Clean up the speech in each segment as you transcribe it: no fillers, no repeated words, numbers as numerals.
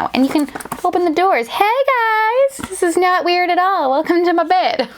now. And you can open the doors. Hey guys, this is not weird at all. Welcome to my bed.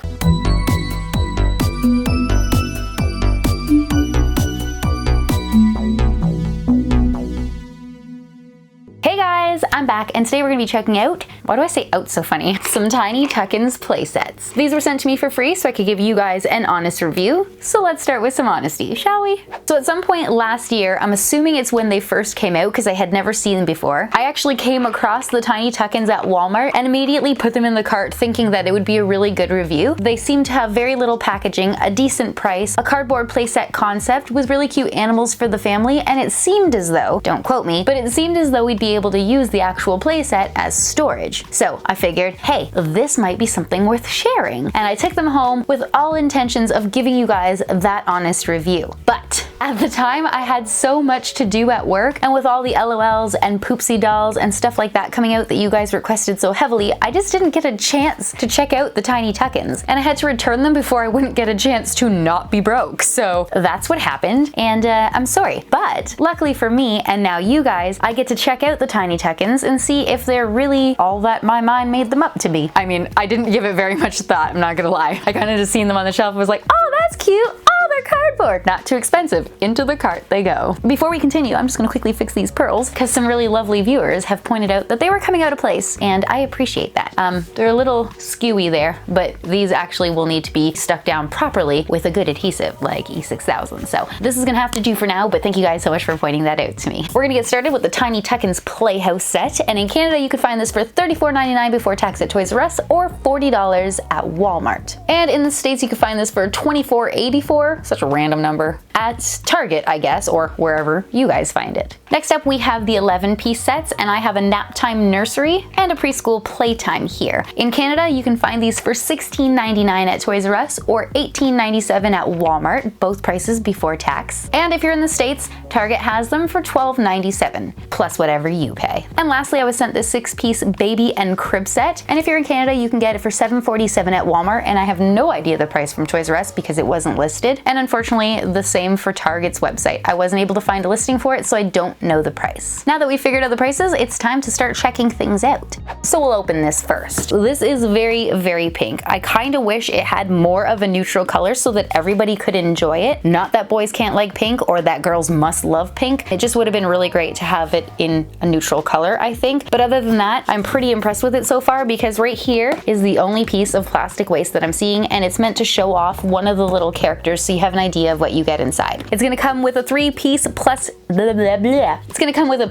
Hey guys, I'm back, and today we're gonna be checking out, why do I say out so funny? Some Tiny Tukkins playsets. These were sent to me for free so I could give you guys an honest review. So let's start with some honesty, shall we? So at some point last year, I'm assuming it's when they first came out because I had never seen them before, I actually came across the Tiny Tukkins at Walmart and immediately put them in the cart thinking that it would be a really good review. They seem to have very little packaging, a decent price, a cardboard playset concept with really cute animals for the family, and it seemed as though, don't quote me, but it seemed as though we'd be able to use the actual playset as storage. So I figured, hey, this might be something worth sharing. And I took them home with all intentions of giving you guys that honest review. But at the time, I had so much to do at work, and with all the LOLs and poopsie dolls and stuff like that coming out that you guys requested so heavily, I just didn't get a chance to check out the Tiny Tukkins. And I had to return them before I wouldn't get a chance to not be broke. So that's what happened, and I'm sorry. But luckily for me, and now you guys, I get to check out the Tiny Tukkins and see if they're really all that my mind made them up to be. I mean, I didn't give it very much thought, I'm not gonna lie. I kind of just seen them on the shelf and was like, oh, that's cute. Oh, they're cardboard. Not too expensive. Into the cart they go. Before we continue, I'm just gonna quickly fix these pearls because some really lovely viewers have pointed out that they were coming out of place, and I appreciate that. They're a little skewy there, but these actually will need to be stuck down properly with a good adhesive like E6000. So this is gonna have to do for now, but thank you guys so much for pointing that out to me. We're gonna get started with the Tiny Tukkins Playhouse set, and in Canada you can find this for $34.99 before tax at Toys R Us or $40 at Walmart. And in the States you can find this for $24.84, such a random number, at Target, I guess, or wherever you guys find it. Next up we have the 11-piece sets, and I have a Naptime nursery and a preschool playtime here. In Canada you can find these for $16.99 at Toys R Us or $18.97 at Walmart, both prices before tax. And if you're in the States, Target has them for $12.97, plus whatever you pay. And lastly, I was sent this 6-piece baby and crib set, and if you're in Canada you can get it for $7.47 at Walmart, and I have no idea the price from Toys R Us because it wasn't listed, and unfortunately the same for Target's website. I wasn't able to find a listing for it, so I don't know the price. Now that we figured out the prices, it's time to start checking things out. So we'll open this first. This is very, very pink. I kind of wish it had more of a neutral color so that everybody could enjoy it. Not that boys can't like pink or that girls must love pink. It just would have been really great to have it in a neutral color, I think. But other than that, I'm pretty impressed with it so far because right here is the only piece of plastic waste that I'm seeing, and it's meant to show off one of the little characters so you have an idea of what you get inside. It's gonna come with a 3-piece plus blah blah blah. It's gonna come with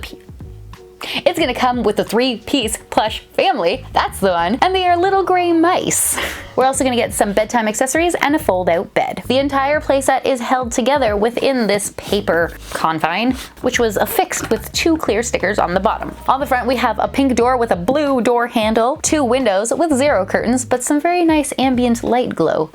a 3-piece plush family, that's the one, and they are little gray mice. We're also gonna get some bedtime accessories and a fold-out bed. The entire playset is held together within this paper confine, which was affixed with 2 clear stickers on the bottom. On the front we have a pink door with a blue door handle, 2 windows with 0 curtains, but some very nice ambient light glow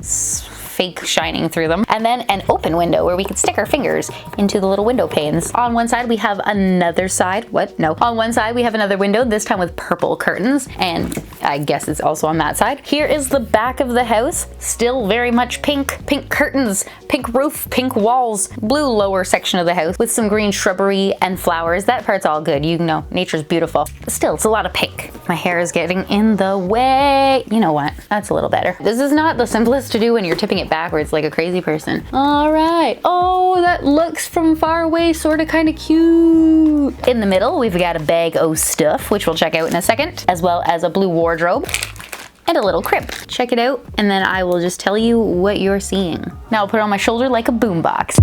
fake shining through them, and then an open window where we could stick our fingers into the little window panes. On one side we have another side, on one side we have another window, this time with purple curtains, and I guess it's also on that side. Here is the back of the house, still very much pink. Pink curtains, pink roof, pink walls, blue lower section of the house with some green shrubbery and flowers. That part's all good, you know, nature's beautiful. But still, it's a lot of pink. My hair is getting in the way. You know what, that's a little better. This is not the simplest to do when you're tipping it backwards like a crazy person. All right, oh, that looks from far away sort of kind of cute. In the middle, we've got a bag of stuff, which we'll check out in a second, as well as a blue wardrobe and a little crib. Check it out, and then I will just tell you what you're seeing. Now I'll put it on my shoulder like a boombox.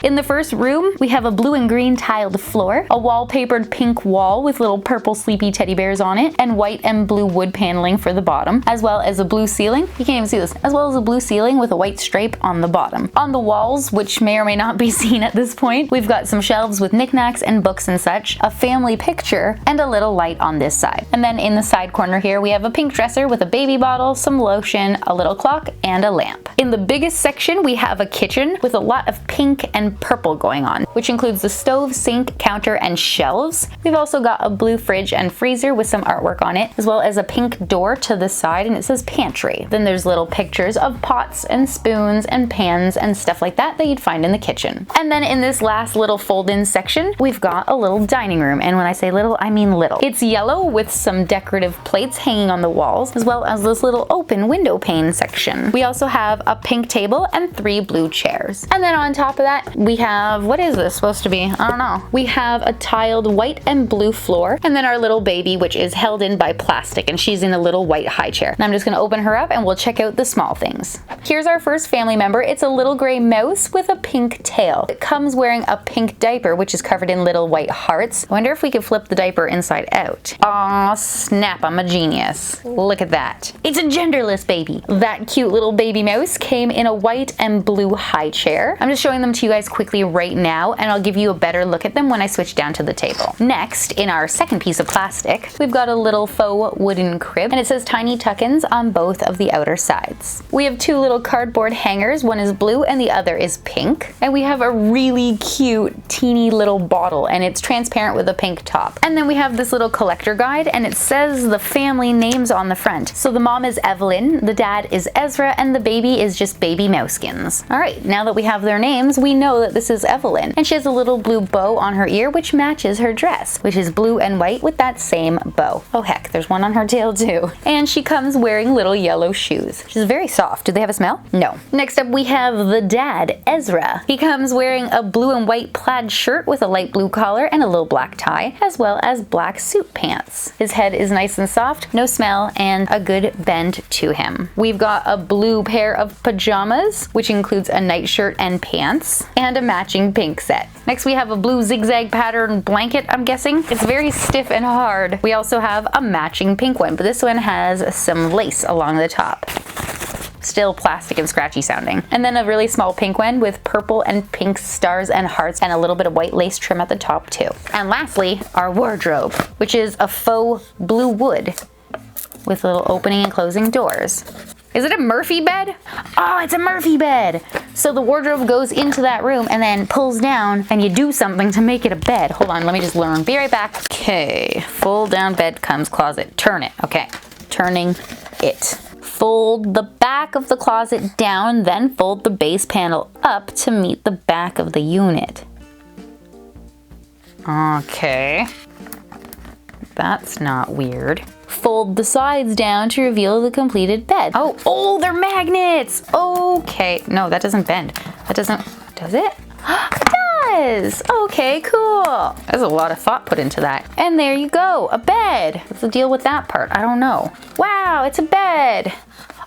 In the first room, we have a blue and green tiled floor, a wallpapered pink wall with little purple sleepy teddy bears on it, and white and blue wood paneling for the bottom, as well as a blue ceiling. You can't even see this. As well as a blue ceiling with a white stripe on the bottom. On the walls, which may or may not be seen at this point, we've got some shelves with knickknacks and books and such, a family picture, and a little light on this side. And then in the side corner here, we have a pink dresser with a baby bottle, some lotion, a little clock, and a lamp. In the biggest section, we have a kitchen with a lot of pink and and purple going on, which includes the stove, sink, counter, and shelves. We've also got a blue fridge and freezer with some artwork on it, as well as a pink door to the side, and it says pantry. Then there's little pictures of pots and spoons and pans and stuff like that you'd find in the kitchen. And then in this last little fold-in section, we've got a little dining room, and when I say little, I mean little. It's yellow with some decorative plates hanging on the walls, as well as this little open window pane section. We also have a pink table and 3 blue chairs. And then on top of that, we have, what is this supposed to be? I don't know. We have a tiled white and blue floor, and then our little baby, which is held in by plastic, and she's in a little white high chair. And I'm just gonna open her up and we'll check out the small things. Here's our first family member. It's a little gray mouse with a pink tail. It comes wearing a pink diaper, which is covered in little white hearts. I wonder if we could flip the diaper inside out. Aw, snap, I'm a genius. Look at that. It's a genderless baby. That cute little baby mouse came in a white and blue high chair. I'm just showing them to you guys quickly right now, and I'll give you a better look at them when I switch down to the table. Next, in our second piece of plastic, we've got a little faux wooden crib, and it says Tiny Tukkins on both of the outer sides. We have 2 little cardboard hangers. One is blue and the other is pink. And we have a really cute teeny little bottle, and it's transparent with a pink top. And then we have this little collector guide, and it says the family names on the front. So the mom is Evelyn, the dad is Ezra, and the baby is just Baby Mouseskins. All right, now that we have their names, we know that this is Evelyn, and she has a little blue bow on her ear, which matches her dress, which is blue and white with that same bow. Oh heck, there's one on her tail too. And she comes wearing little yellow shoes. She's very soft. Do they have a smell? No. Next up, we have the dad, Ezra. He comes wearing a blue and white plaid shirt with a light blue collar and a little black tie, as well as black suit pants. His head is nice and soft, no smell, and a good bend to him. We've got a blue pair of pajamas, which includes a nightshirt and pants, and a matching pink set. Next, we have a blue zigzag pattern blanket, I'm guessing. It's very stiff and hard. We also have a matching pink one, but this one has some lace along the top. Still plastic and scratchy sounding. And then a really small pink one with purple and pink stars and hearts and a little bit of white lace trim at the top too. And lastly, our wardrobe, which is a faux blue wood with little opening and closing doors. Is it a Murphy bed? Oh, it's a Murphy bed. So the wardrobe goes into that room and then pulls down, and you do something to make it a bed. Hold on, let me just learn. Be right back. Okay, fold down bed comes closet. Turn it. Okay, turning it. Fold the back of the closet down, then fold the base panel up to meet the back of the unit. Okay. That's not weird. Fold the sides down to reveal the completed bed. Oh, they're magnets! Okay. No, that doesn't bend. That doesn't, does it? It does! Okay, cool. There's a lot of thought put into that. And there you go, a bed. What's the deal with that part? I don't know. Wow, it's a bed.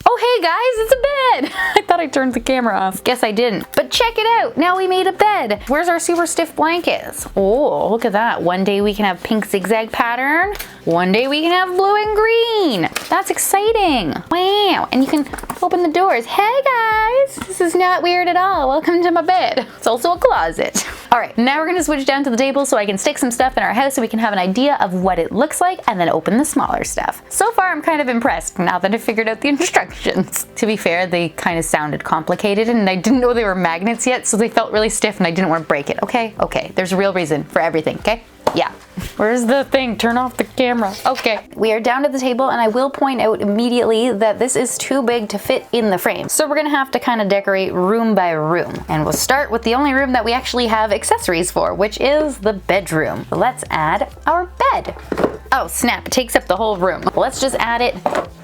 Oh, hey guys, it's a bed. I thought I turned the camera off. Guess I didn't. But check it out. Now we made a bed. Where's our super stiff blankets? Oh, look at that. One day we can have pink zigzag pattern. One day we can have blue and green. That's exciting. Wow. And you can open the doors. Hey guys, this is not weird at all. Welcome to my bed. It's also a closet. All right, now we're gonna switch down to the table so I can stick some stuff in our house so we can have an idea of what it looks like and then open the smaller stuff. So far, I'm kind of impressed now that I figured out the instructions. To be fair, they kind of sounded complicated and I didn't know they were magnets yet, so they felt really stiff and I didn't want to break it. Okay, there's a real reason for everything, okay? Yeah. Where's the thing? Turn off the camera. Okay. We are down at the table, and I will point out immediately that this is too big to fit in the frame. So we're gonna have to kind of decorate room by room. And we'll start with the only room that we actually have accessories for, which is the bedroom. Let's add our bed. Oh snap, it takes up the whole room. Let's just add it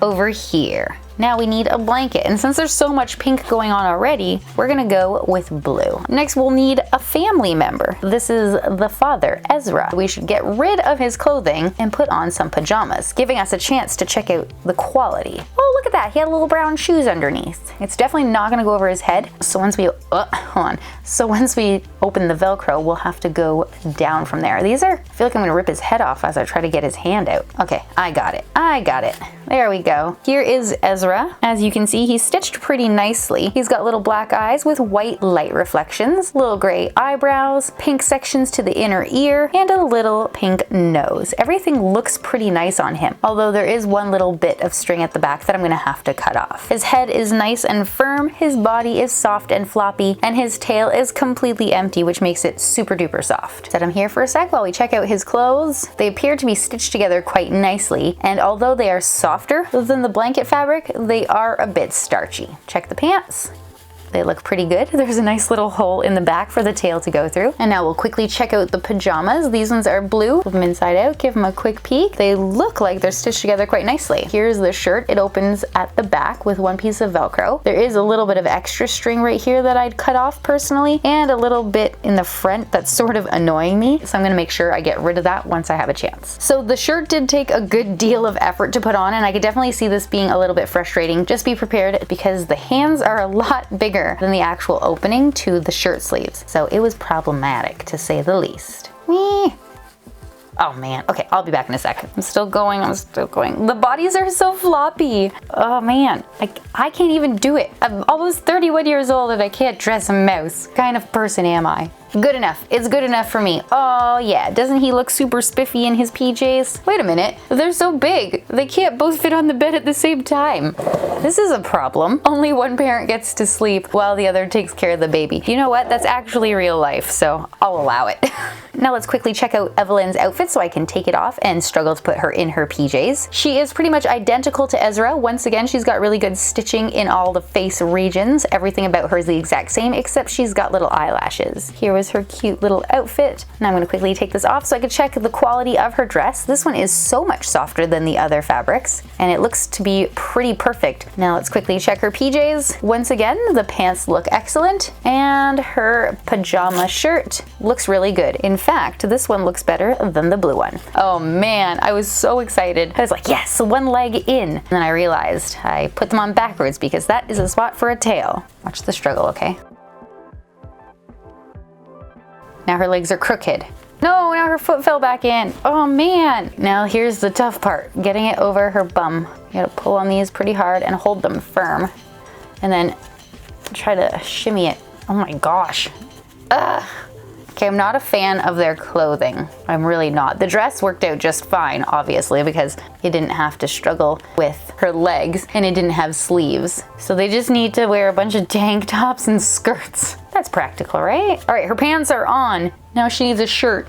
over here. Now we need a blanket, and since there's so much pink going on already, we're gonna go with blue. Next, we'll need a family member. This is the father, Ezra. We should get rid of his clothing and put on some pajamas, giving us a chance to check out the quality. Oh, look at that, he had little brown shoes underneath. It's definitely not gonna go over his head, so once we, So once we open the Velcro, we'll have to go down from there. I feel like I'm gonna rip his head off as I try to get his hand out. Okay, I got it. There we go. Here is Ezra. As you can see, he's stitched pretty nicely. He's got little black eyes with white light reflections, little gray eyebrows, pink sections to the inner ear, and a little pink nose. Everything looks pretty nice on him, although there is one little bit of string at the back that I'm gonna have to cut off. His head is nice and firm, his body is soft and floppy, and his tail is completely empty, which makes it super duper soft. Set him here for a sec while we check out his clothes. They appear to be stitched together quite nicely, and although they are softer than the blanket fabric, they are a bit starchy. Check the pants. They look pretty good. There's a nice little hole in the back for the tail to go through. And now we'll quickly check out the pajamas. These ones are blue. Flip them inside out, give them a quick peek. They look like they're stitched together quite nicely. Here's the shirt. It opens at the back with one piece of Velcro. There is a little bit of extra string right here that I'd cut off personally, and a little bit in the front that's sort of annoying me. So I'm gonna make sure I get rid of that once I have a chance. So the shirt did take a good deal of effort to put on, and I could definitely see this being a little bit frustrating. Just be prepared because the hands are a lot bigger than the actual opening to the shirt sleeves. So it was problematic to say the least. Whee! Oh man, okay, I'll be back in a second. I'm still going. The bodies are so floppy. Oh man, I can't even do it. I'm almost 31 years old and I can't dress a mouse. What kind of person am I? Good enough. It's good enough for me. Oh yeah, doesn't he look super spiffy in his PJs? Wait a minute, they're so big. They can't both fit on the bed at the same time. This is a problem. Only one parent gets to sleep while the other takes care of the baby. You know what? That's actually real life, so I'll allow it. Now let's quickly check out Evelyn's outfit so I can take it off and struggle to put her in her PJs. She is pretty much identical to Ezra. Once again, she's got really good stitching in all the face regions. Everything about her is the exact same, except she's got little eyelashes. Here was her cute little outfit. Now I'm going to quickly take this off so I can check the quality of her dress. This one is so much softer than the other fabrics, and it looks to be pretty perfect. Now let's quickly check her PJs. Once again, the pants look excellent, and her pajama shirt looks really good. In fact, this one looks better than the blue one. Oh man, I was so excited. I was like, yes, one leg in. And then I realized I put them on backwards because that is a spot for a tail. Watch the struggle, okay? Now her legs are crooked. No, now her foot fell back in. Oh man. Now here's the tough part, getting it over her bum. You gotta pull on these pretty hard and hold them firm. And then try to shimmy it. Oh my gosh. Ugh. Okay, I'm not a fan of their clothing. I'm really not. The dress worked out just fine, obviously, because it didn't have to struggle with her legs and it didn't have sleeves. So they just need to wear a bunch of tank tops and skirts. That's practical, right? All right, her pants are on. Now she needs a shirt.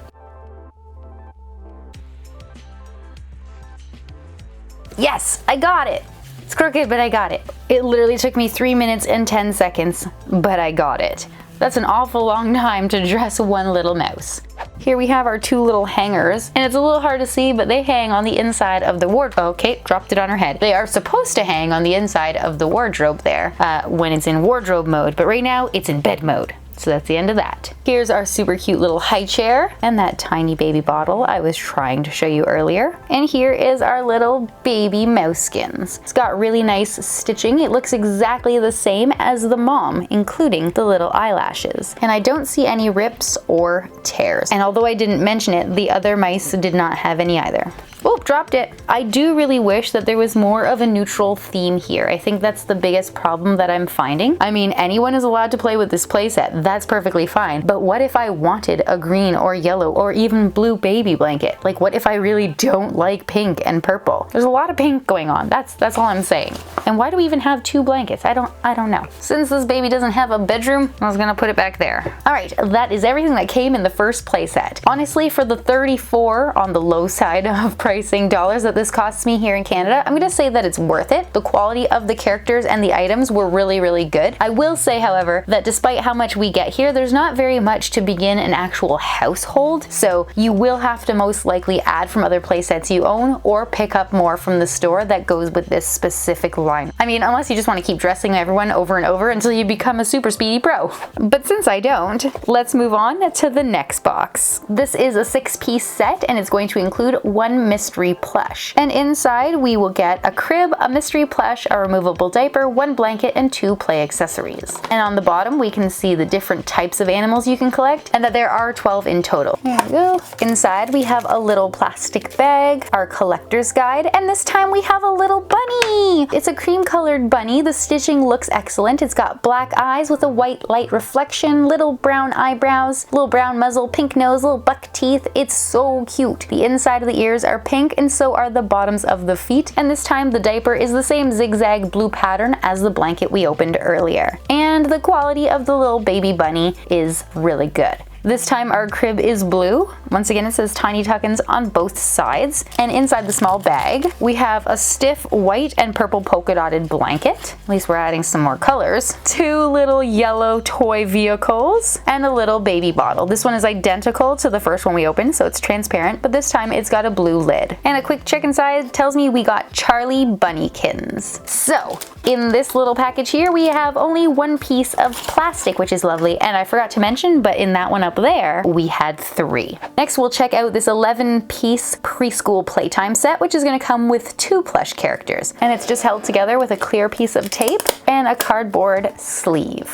Yes, I got it. It's crooked, but I got it. It literally took me 3 minutes and 10 seconds, but I got it. That's an awful long time to dress one little mouse. Here we have our two little hangers, and it's a little hard to see, but they hang on the inside of the wardrobe. Okay, dropped it on her head. They are supposed to hang on the inside of the wardrobe there when it's in wardrobe mode, but right now it's in bed mode. So that's the end of that. Here's our super cute little high chair and that tiny baby bottle I was trying to show you earlier. And here is our little baby mouse skins. It's got really nice stitching. It looks exactly the same as the mom, including the little eyelashes. And I don't see any rips or tears. And although I didn't mention it, the other mice did not have any either. Oh, dropped it. I do really wish that there was more of a neutral theme here. I think that's the biggest problem that I'm finding. I mean, anyone is allowed to play with this playset. That's perfectly fine. But what if I wanted a green or yellow or even blue baby blanket? Like, what if I really don't like pink and purple? There's a lot of pink going on. That's all I'm saying. And why do we even have two blankets? I don't know. Since this baby doesn't have a bedroom, I was gonna put it back there. All right, that is everything that came in the first playset. Honestly, for the 34 on the low side of pricing dollars that this costs me here in Canada, I'm gonna say that it's worth it. The quality of the characters and the items were really, really good. I will say, however, that despite how much we get here, there's not very much to begin an actual household, so you will have to most likely add from other playsets you own or pick up more from the store that goes with this specific line. I mean, unless you just want to keep dressing everyone over and over until you become a super speedy pro. But since I don't, let's move on to the next box. This is a 6-piece set and it's going to include one mystery plush. And inside we will get a crib, a mystery plush, a removable diaper, one blanket, and 2 play accessories. And on the bottom we can see the different different types of animals you can collect, and that there are 12 in total. There we go. Inside we have a little plastic bag, our collector's guide, and this time we have a little bunny. It's a cream colored bunny. The stitching looks excellent. It's got black eyes with a white light reflection, little brown eyebrows, little brown muzzle, pink nose, little buck teeth. It's so cute. The inside of the ears are pink and so are the bottoms of the feet, and this time the diaper is the same zigzag blue pattern as the blanket we opened earlier. And the quality of the little baby bunny is really good. This time our crib is blue. Once again, it says Tiny Tukkins on both sides. And inside the small bag, we have a stiff white and purple polka dotted blanket. At least we're adding some more colors. 2 little yellow toy vehicles and a little baby bottle. This one is identical to the first one we opened, so it's transparent, but this time it's got a blue lid. And a quick check inside tells me we got Charlie Bunnykins. So in this little package here, we have only 1 piece of plastic, which is lovely. And I forgot to mention, but in that one up there, we had 3. Next, we'll check out this 11-piece preschool playtime set, which is going to come with 2 plush characters. And it's just held together with a clear piece of tape and a cardboard sleeve.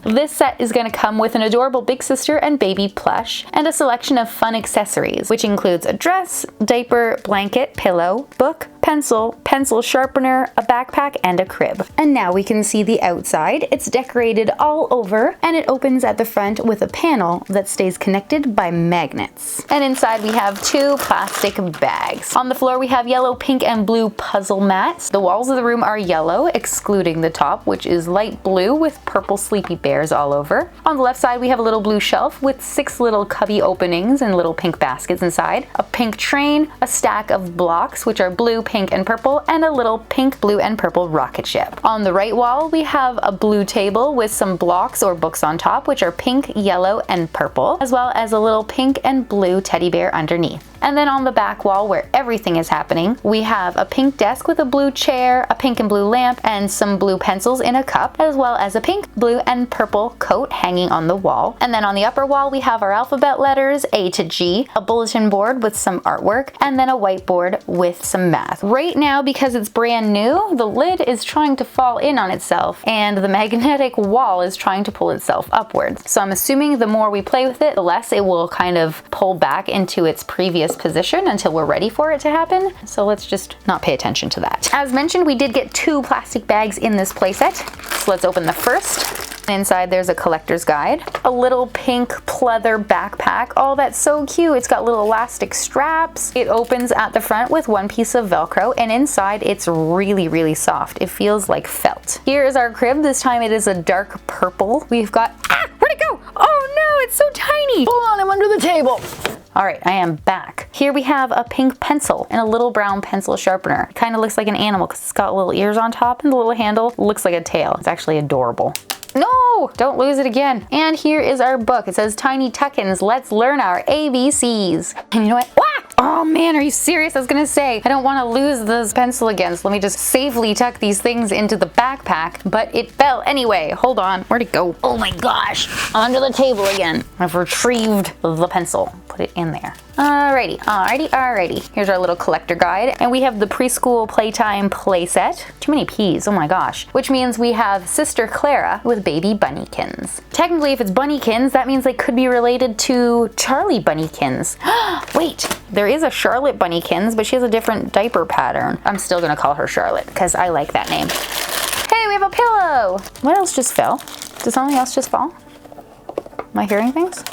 This set is going to come with an adorable big sister and baby plush and a selection of fun accessories, which includes a dress, diaper, blanket, pillow, book, pencil sharpener, a backpack, and a crib. And now we can see the outside. It's decorated all over and it opens at the front with a panel that stays connected by magnets. And inside we have 2 plastic bags. On the floor we have yellow, pink, and blue puzzle mats. The walls of the room are yellow, excluding the top, which is light blue with purple sleepy bears all over. On the left side we have a little blue shelf with 6 little cubby openings and little pink baskets inside, a pink train, a stack of blocks which are blue, pink, and purple, and a little pink, blue, and purple rocket ship. On the right wall we have a blue table with some blocks or books on top, which are pink, yellow, and purple, as well as a little pink and blue teddy bear underneath. And then on the back wall, where everything is happening, we have a pink desk with a blue chair, a pink and blue lamp, and some blue pencils in a cup, as well as a pink, blue, and purple coat hanging on the wall. And then on the upper wall, we have our alphabet letters, A to G, a bulletin board with some artwork, and then a whiteboard with some math. Right now, because it's brand new, the lid is trying to fall in on itself, and the magnetic wall is trying to pull itself upwards. So I'm assuming the more we play with it, the less it will kind of pull back into its previous position until we're ready for it to happen. So let's just not pay attention to that. As mentioned, we did get 2 plastic bags in this playset. So let's open the first. Inside there's a collector's guide, a little pink pleather backpack. Oh, that's so cute. It's got little elastic straps. It opens at the front with 1 piece of Velcro, and inside it's really, really soft. It feels like felt. Here is our crib. This time it is a dark purple. We've got, where'd it go? Oh no, it's so tiny. Hold on, I'm under the table. All right, I am back. Here we have a pink pencil and a little brown pencil sharpener. It kind of looks like an animal because it's got little ears on top, and the little handle looks like a tail. It's actually adorable. No, don't lose it again. And here is our book. It says Tiny Tukkins, Let's Learn Our ABCs. And you know what? Oh man, are you serious? I was gonna say, I don't wanna lose this pencil again, so let me just safely tuck these things into the backpack, but it fell anyway. Hold on, where'd it go? Oh my gosh, under the table again. I've retrieved the pencil, put it in there. Alrighty. Here's our little collector guide, and we have the preschool playtime playset. Too many P's, oh my gosh. Which means we have Sister Clara with baby Bunnykins. Technically, if it's Bunnykins, that means they could be related to Charlie Bunnykins. Wait, there is a Charlotte Bunnykins, but she has a different diaper pattern. I'm still gonna call her Charlotte, because I like that name. Hey, we have a pillow! What else just fell? Did something else just fall? Am I hearing things?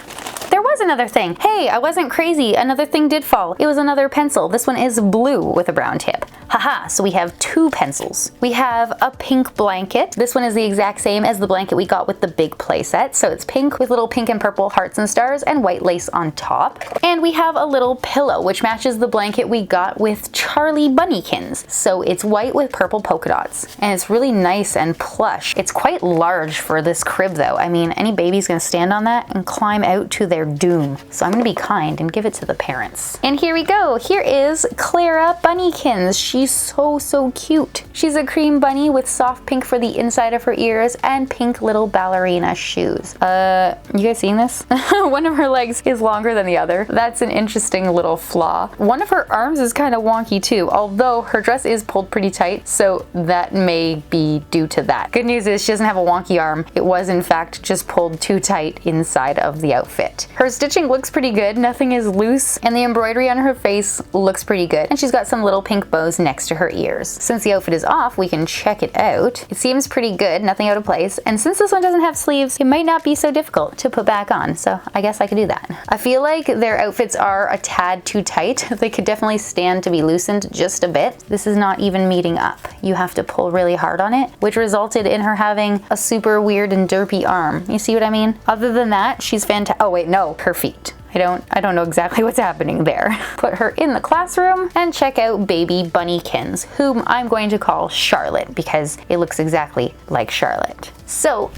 There was another thing. Hey, I wasn't crazy. Another thing did fall. It was another pencil. This one is blue with a brown tip. Haha, so we have 2 pencils. We have a pink blanket. This one is the exact same as the blanket we got with the big playset. So it's pink with little pink and purple hearts and stars and white lace on top. And we have a little pillow, which matches the blanket we got with Charlie Bunnykins. So it's white with purple polka dots. And it's really nice and plush. It's quite large for this crib though. I mean, any baby's gonna stand on that and climb out to their doom. So I'm gonna be kind and give it to the parents. And here we go. Here is Clara Bunnykins. She she's so cute. She's a cream bunny with soft pink for the inside of her ears and pink little ballerina shoes. You guys seeing this? One of her legs is longer than the other. That's an interesting little flaw. One of her arms is kind of wonky too, although her dress is pulled pretty tight, so that may be due to that. Good news is she doesn't have a wonky arm. It was in fact just pulled too tight inside of the outfit. Her stitching looks pretty good, nothing is loose, and the embroidery on her face looks pretty good. And she's got some little pink bows next to her ears. Since the outfit is off, we can check it out. It seems pretty good, nothing out of place, and since this one doesn't have sleeves, it might not be so difficult to put back on, so I guess I could do that. I feel like their outfits are a tad too tight. They could definitely stand to be loosened just a bit. This is not even meeting up. You have to pull really hard on it, which resulted in her having a super weird and derpy arm. You see what I mean? Other than that, she's fantastic. Oh wait, no, her feet. I don't know exactly what's happening there. Put her in the classroom and check out baby Bunnykins, whom I'm going to call Charlotte because it looks exactly like Charlotte. So,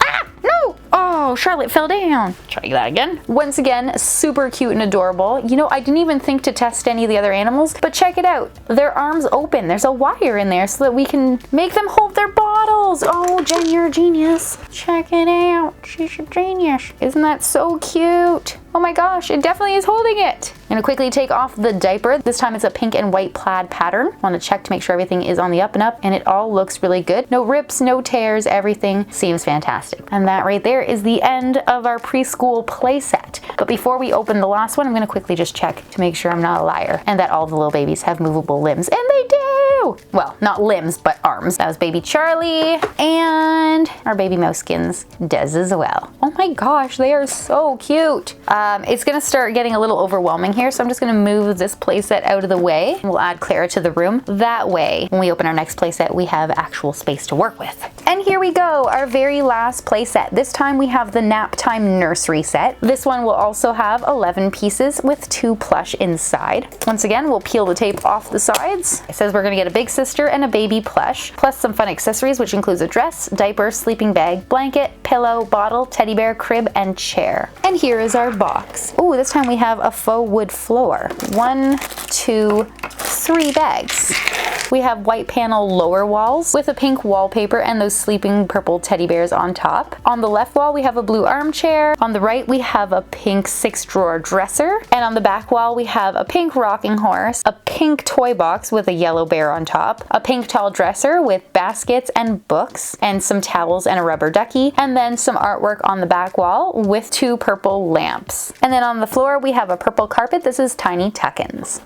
no! Oh, Charlotte fell down. Try that again. Once again, super cute and adorable. You know, I didn't even think to test any of the other animals, but check it out. Their arms open. There's a wire in there so that we can make them hold their bottles. Oh, Jen, you're a genius. Check it out. She's a genius. Isn't that so cute? Oh my gosh, it definitely is holding it. I'm gonna quickly take off the diaper. This time it's a pink and white plaid pattern. Want to check to make sure everything is on the up and up, and it all looks really good. No rips, no tears, everything seems fantastic. And that right there is the end of our preschool playset. But before we open the last one, I'm gonna quickly just check to make sure I'm not a liar and that all the little babies have movable limbs, and they do! Well, not limbs, but arms. That was baby Charlie, and our baby Mouseskins does as well. Oh my gosh, they are so cute. It's gonna start getting a little overwhelming here, so I'm just gonna move this playset out of the way. We'll add Clara to the room. That way, when we open our next playset, we have actual space to work with. And here we go, our very last playset. This time we have the Naptime nursery set. This one will also have 11 pieces with 2 plush inside. Once again, we'll peel the tape off the sides. It says we're gonna get a big sister and a baby plush, plus some fun accessories, which includes a dress, diaper, sleeping bag, blanket, pillow, bottle, teddy bear, crib, and chair. And here is our box. Oh, this time we have a faux wood floor. 1, 2, 3 bags. We have white panel lower walls with a pink wallpaper and those sleeping purple teddy bears on top. On the left wall, we have a blue armchair. On the right, we have a pink 6-drawer dresser. And on the back wall, we have a pink rocking horse, a pink toy box with a yellow bear on top, a pink tall dresser with baskets and books, and some towels and a rubber ducky, and then some artwork on the back wall with 2 purple lamps. And then on the floor, we have a purple carpet. This is Tiny Tukkins.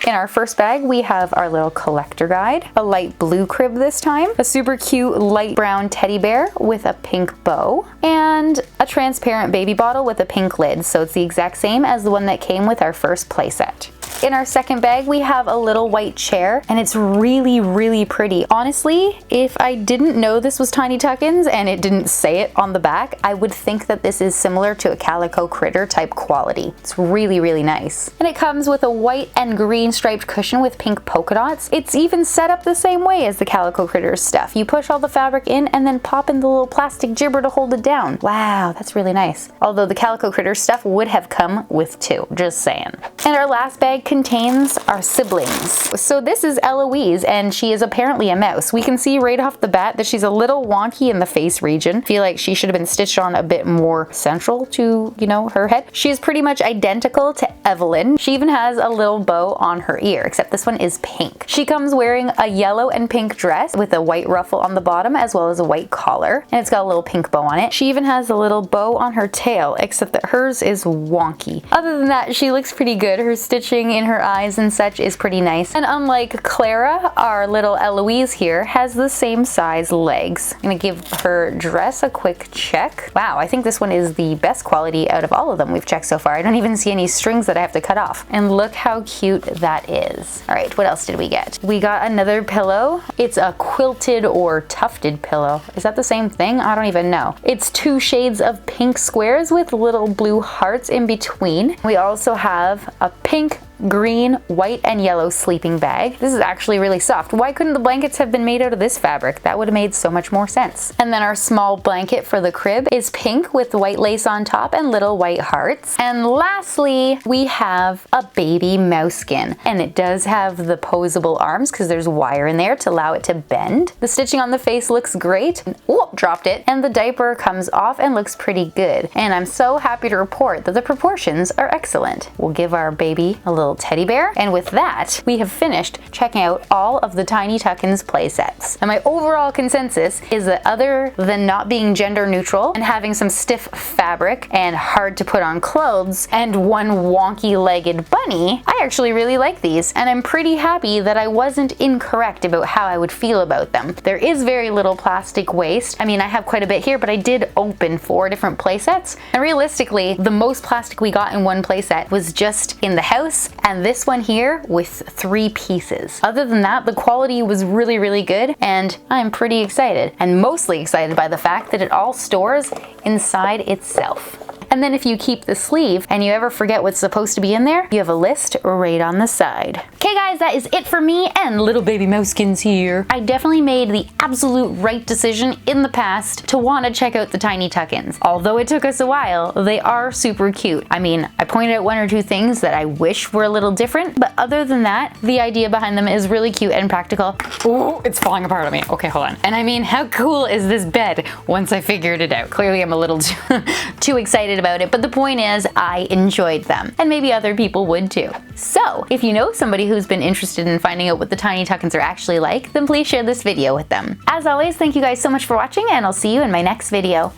In our first bag, we have our little collector guide, a light blue crib this time, a super cute light brown teddy bear with a pink bow, and a transparent baby bottle with a pink lid, so it's the exact same as the one that came with our first playset. In our second bag, we have a little white chair, and it's really pretty. Honestly, if I didn't know this was Tiny Tukkins and it didn't say it on the back, I would think that this is similar to a calico critter type quality. It's really nice. And it comes with a white and green striped cushion with pink polka dots. It's even set up the same way as the calico critters stuff. You push all the fabric in and then pop in the little plastic jibber to hold it down. Wow, that's really nice. Although the calico critter stuff would have come with 2, just saying. And our last bag contains our siblings. So this is Eloise, and she is apparently a mouse. We can see right off the bat that she's a little wonky in the face region. Feel like she should have been stitched on a bit more central to, you know, her head. She's pretty much identical to Evelyn. She even has a little bow on her ear, except this one is pink. She comes wearing a yellow and pink dress with a white ruffle on the bottom as well as a white collar, and it's got a little pink bow on it. She even has a little bow on her tail, except that hers is wonky. Other than that, she looks pretty good. Her stitching in her eyes and such is pretty nice. And unlike Clara, our little Eloise here has the same size legs. I'm gonna give her dress a quick check. Wow, I think this one is the best quality out of all of them we've checked so far. I don't even see any strings that I have to cut off. And look how cute that is. All right, what else did we get? We got another pillow. It's a quilted or tufted pillow. Is that the same thing? I don't even know. It's 2 shades of pink squares with little blue hearts in between. We also have a pink green, white, and yellow sleeping bag. This is actually really soft. Why couldn't the blankets have been made out of this fabric? That would have made so much more sense. And then our small blanket for the crib is pink with white lace on top and little white hearts. And lastly, we have a baby mouse skin. And it does have the posable arms because there's wire in there to allow it to bend. The stitching on the face looks great. Oh, dropped it. And the diaper comes off and looks pretty good. And I'm so happy to report that the proportions are excellent. We'll give our baby a little teddy bear. And with that, we have finished checking out all of the Tiny Tukkins play sets. And my overall consensus is that other than not being gender neutral and having some stiff fabric and hard to put on clothes and one wonky legged bunny, I actually really like these, and I'm pretty happy that I wasn't incorrect about how I would feel about them. There is very little plastic waste. I mean, I have quite a bit here, but I did open 4 different play sets, and realistically, the most plastic we got in one play set was just in the house, and this one here with 3 pieces. Other than that, the quality was really, really good, and I'm pretty excited, and mostly excited by the fact that it all stores inside itself. And then if you keep the sleeve and you ever forget what's supposed to be in there, you have a list right on the side. Okay guys, that is it for me and little baby mousekins here. I definitely made the absolute right decision in the past to want to check out the Tiny Tukkins. Although it took us a while, they are super cute. I mean, I pointed out 1 or 2 things that I wish were a little different, but other than that, the idea behind them is really cute and practical. Ooh, it's falling apart on me. Okay, hold on. And I mean, how cool is this bed once I figured it out? Clearly I'm a little too excited about it, but the point is I enjoyed them, and maybe other people would too. So if you know somebody who's been interested in finding out what the Tiny Tukkins are actually like, then please share this video with them. As always, thank you guys so much for watching, and I'll see you in my next video.